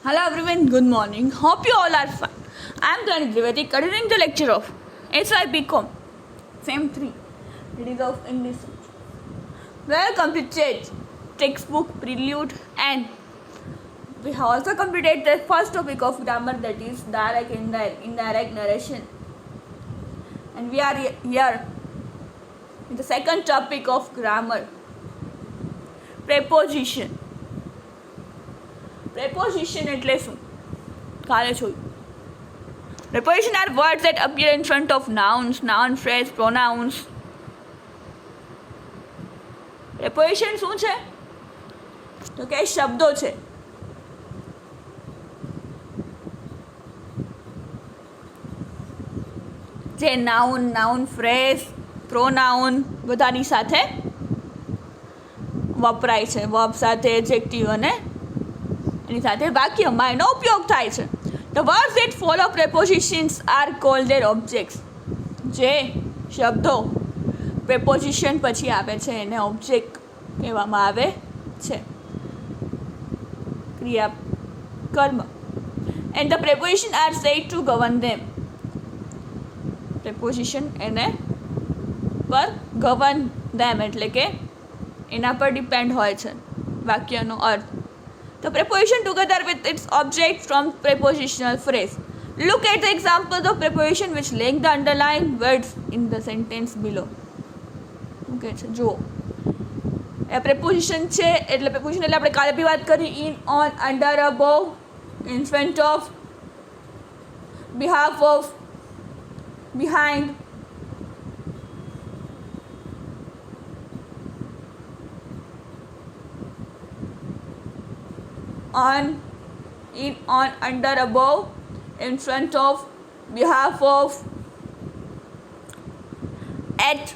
Hello everyone, good morning. Hope you all are fine. I am Gani Trivedi, continuing the lecture of SY BCom, Sem 3, Readings of English. We have completed textbook, prelude, and we have also completed the first topic of grammar, that is direct, indirect narration. And we are here in the second topic of grammar, preposition. Preposition એટલે શું? કાલે જોયું. Preposition are words that appear in front of nouns, noun phrase, pronouns. Preposition શું છે? તો કે શબ્દો છે. જે નાઉન, નાઉન ફ્રેઝ, પ્રોનાઉન બધાની સાથે વપરાય છે. વર્બ સાથે, એડજેક્ટિવ અને એની સાથે વાક્યમાં એનો ઉપયોગ થાય છે. The words that follow prepositions are called their objects. જે શબ્દો preposition પછી આવે છે એને ઓબ્જેક્ટ કહેવામાં આવે છે. ક્રિયા કર્મ. And the prepositions are said to govern them. preposition એને પર govern them એટલે કે એના પર ડિપેન્ડ હોય છે વાક્યનો અર્થ. The preposition together with its object from prepositional phrase. Look at the examples of preposition which link the underlined words in the sentence below. Okay, જો એ preposition છે એટલે preposition એટલે આપણે કાલે બી વાત કરી. In, on, under, above, in front of, behalf of, behind. On, in, on, under, above, in front of, behalf of, at,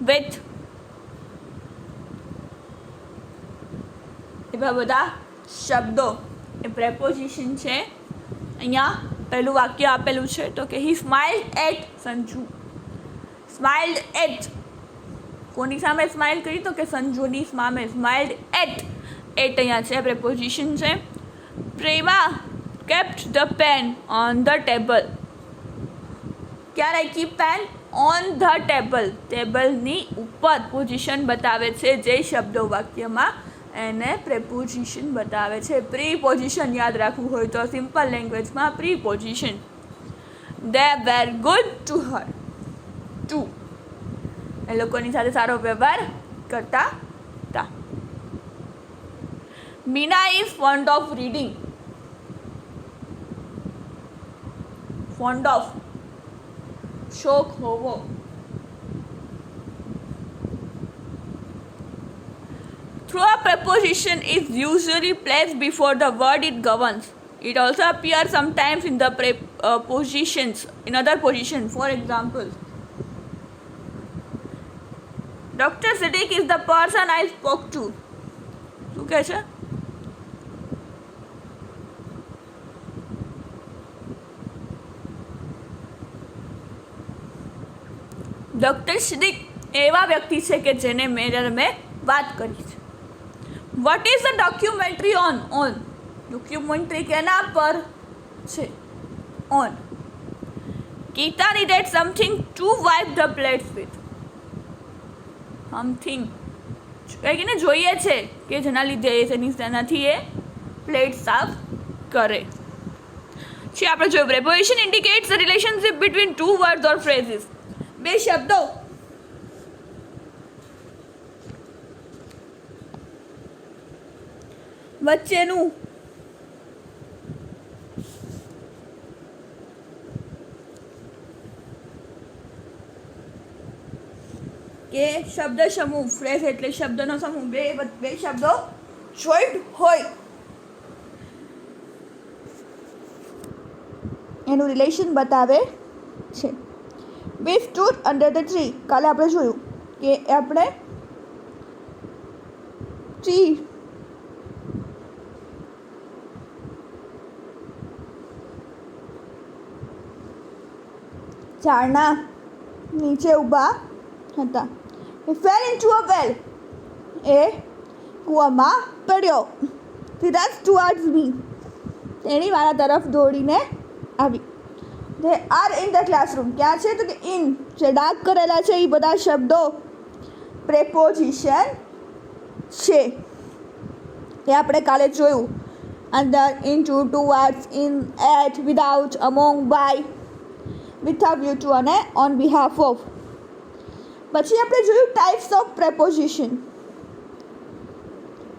with. એવા બધા શબ્દો એ preposition છે. અહીંયા પહેલું વાક્ય આપેલું છે તો કે he smiled at Sanju. smiled at કોની સામે સ્માઇલ કરી તો કે સંજુની સામે. સ્માઇલ્ડ એટ અહીંયા છે preposition છે. Prema kept the pen on the table. ક્યાં રાખી પેન? on the table. ટેબલની ઉપર પોઝિશન બતાવે છે જે શબ્દો વાક્યમાં એને preposition બતાવે છે. પ્રીપોઝિશન યાદ રાખવું હોય તો સિમ્પલ લેંગ્વેજમાં પ્રીપોઝિશન. they were good to her. to એ લોકોની સાથે સારો વ્યવહાર કરતા હતા. Meena is found of reading. Found of શોખ હોવો. Through a preposition is usually placed before the word it governs. It also appears sometimes in the positions, in other positions. For example, Dr. Siddiq is the person I spoke to. શું કહે છે? Doctor Siddiq એવા વ્યક્તિ છે કે જેને મેં વાત કરી છે. What is the documentary on? On documentary કેના પર છે? On. Geeta needed something to wipe the plates with. Something કંઈક એને જોઈએ છે કે જેના લીધે તેનાથી એ પ્લેટ સાફ કરે છે. આપણે જોયું preposition indicates the relationship between two words or phrases. બે શબ્દો વચ્ચેનું કે શબ્દ સમૂહ, ફ્રેઝ એટલે શબ્દનો સમૂહ, બે શબ્દો જોઈન્ટ હોય એનું રિલેશન બતાવે છે. We stood under the tree. કાલે આપણે જોયું કે આપણે ટ્રી ઝાડના નીચે ઊભા હતા. He fell into a well. એ કૂવામાં પડ્યો. He runs towards me. તેણી મારા તરફ દોડીને આવી. They are in the classroom. ક્યાં છે તો કે in જે ડાર્ક કરેલા છે એ બધા શબ્દો પ્રેપોઝિશન છે. એ આપણે કાલે જોયું. અંદર, into, towards, in, at, without, among, by, with a view to અને on behalf of. પછી આપણે જોયું types of preposition.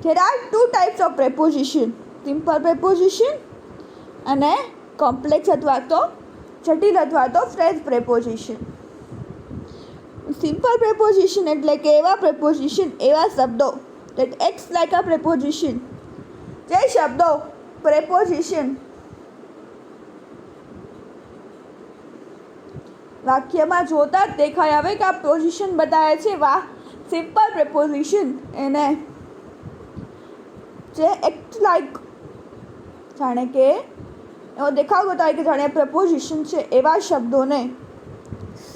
There are two types of preposition. Simple preposition અને કોમ્પ્લેક્સ અથવા તો જટિલ અથવા તો ફ્રેઝ પ્રેપોઝિશન. સિમ્પલ પ્રેપોઝિશન એટલે કે એવા પ્રેપોઝિશન, એવા શબ્દો that acts like a preposition. જે શબ્દો પ્રેપોઝિશન વાક્યમાં જોતા જ દેખાય આવે કે આ પોઝિશન બતાવે છે, વાહ સિમ્પલ પ્રેપોઝિશન એને જે એક્ટ લાઈક જાણે કે એવો દેખાવ બતાવે કે જાણે પ્રેપોઝિશન છે, એવા શબ્દોને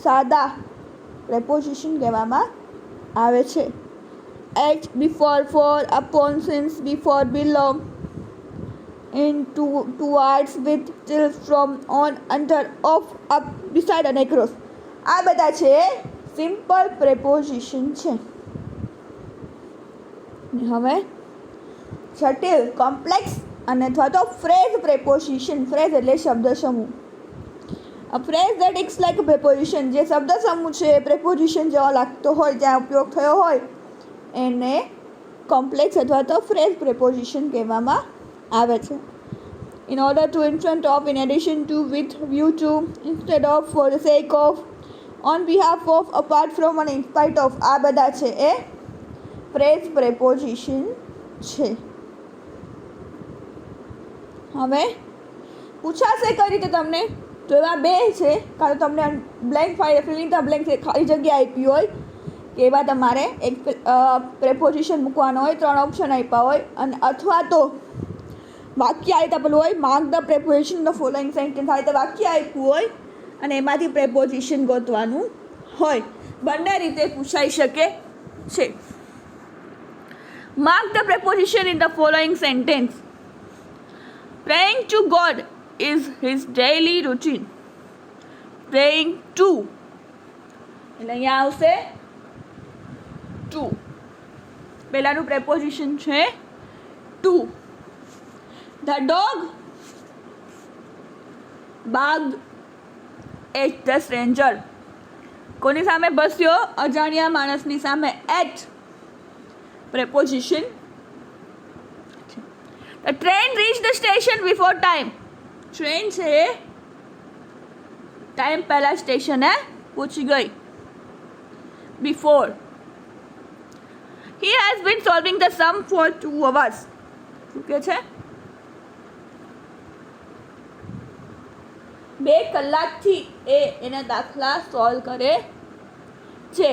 સાદા પ્રેપોઝિશન કહેવામાં આવે છે. At, before, for, upon, since, before, belong, in, towards, with, till, from, on, under, off, up, beside અને across. આ બધા છે સિમ્પલ પ્રેપોઝિશન છે. હવે જટિલ, કોમ્પ્લેક્સ અને અથવા તો ફ્રેઝ પ્રેપોઝિશન. ફ્રેઝ એટલે શબ્દ સમૂહ. A phrase that acts like a preposition, જે શબ્દ સમૂહ છે પ્રેપોઝિશન જેવો લાગતો હોય, જ્યાં ઉપયોગ થયો હોય એને કોમ્પ્લેક્સ અથવા તો ફ્રેઝ પ્રેપોઝિશન કહેવામાં આવે છે. In order to, in front of, in addition to, with, view to, instead of, for the sake of, on behalf of, apart from અને in spite of, આ બધા છે એ ફ્રેઝ પ્રેપોઝિશન છે. હવે પૂછાશે કઈ રીતે તમને, તો એવા બે છે, કારણ તમને blank file filling the blank ખાલી જગ્યા આપી હોય કે એવા તમારે એક પ્રેપોઝિશન મૂકવાનો હોય, 3 ઓપ્શન આપ્યા હોય, અને અથવા તો વાક્ય આ રીતે આપેલું હોય, mark the preposition the following sentence, આ રીતે વાક્ય આપ્યું હોય અને એમાંથી પ્રેપોઝિશન ગોતવાનું હોય. બંને રીતે પૂછાઈ શકે છે. Mark the preposition in the following sentence. Praying to God is his daily routine. Praying to એટલે અહીંયા આવશે to. પહેલાનું પ્રેપોઝિશન છે to. The dog barked at the stranger. કોની સામે બસ્યો? અજાણ્યા માણસની સામે. at preposition. The train reached the station before time. Train છે ટાઈમ પહેલા સ્ટેશને પહોંચી ગઈ. before. He has been solving the sum for 2 hours. શું કહે છે? 2 કલાકથી એના દાખલા સોલ્વ કરે છે.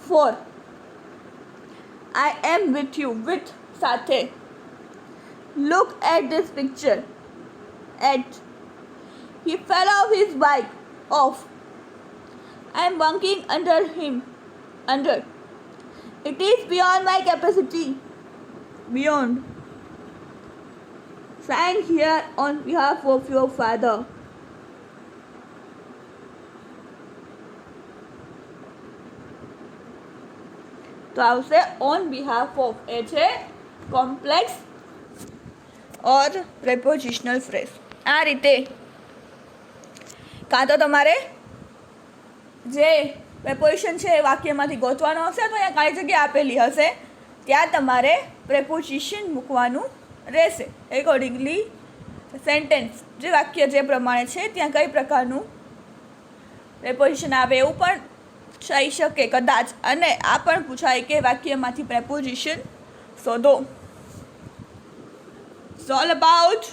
4. I am with you. with સાથે. Look at this picture. at. He fell off his bike. off. I am walking under him. under. It is beyond my capacity. beyond. Sign here on behalf of your father. તો આવશે on behalf of. એ છે complex ઓર પ્રેપોઝિશનલ phrase. આ રીતે કાં તો તમારે જે preposition છે એ વાક્યમાંથી ગોતવાનો હશે, તો અહીંયા કાંઈ જગ્યા આપેલી હશે ત્યાં તમારે પ્રેપોઝિશન મૂકવાનું રહેશે. એકોર્ડિંગલી સેન્ટેન્સ જે વાક્ય જે પ્રમાણે છે ત્યાં કઈ પ્રકારનું પ્રેપોઝિશન આવે એવું પણ થઈ શકે કદાચ. અને આ પણ પૂછાય કે વાક્યમાંથી પ્રેપોઝિશન શોધો. It's all about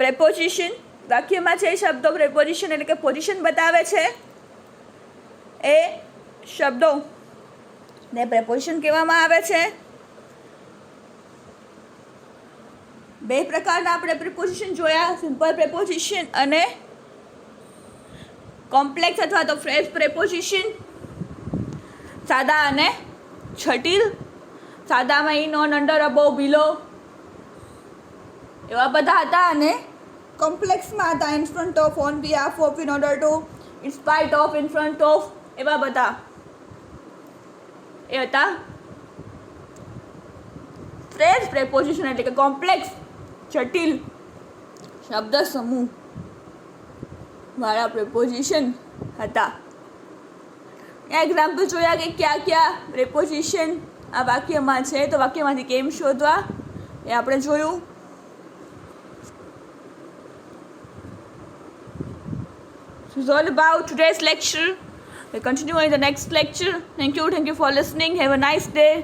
preposition. વાક્યમાં છે શબ્દો પ્રેપોઝિશન એટલે કે પોઝિશન બતાવે છે એ શબ્દો ને પ્રેપોઝિશન કહેવામાં આવે છે. 2 પ્રકારના આપણે પ્રેપોઝિશન જોયા, સિમ્પલ પ્રેપોઝિશન અને કોમ્પ્લેક્સ અથવા તો ફ્રેઝ પ્રેપોઝિશન. સાદા અને જટિલ. સાદામાં ઇન, ઓન, અંડર, અબોવ, બિલો એવા બધા હતા. અને કોમ્પ્લેક્સમાં હતા in front of, on behalf of, in order to, in spite of, in front of એવા બધા એ હતા ફ્રેઝ પ્રેપોઝિશન એટલે કે કોમ્પ્લેક્સ જટિલ શબ્દ સમૂહ વાળા પ્રેપોઝિશન હતા. એક્ઝામ્પલ જોયા કે ક્યાં ક્યાં પ્રેપોઝિશન આ વાક્યમાં છે, તો વાક્યમાંથી કેમ શોધવા એ આપણે જોયું. So it's all about today's lecture. We'll continue in the next lecture. Thank you for listening. Have a nice day.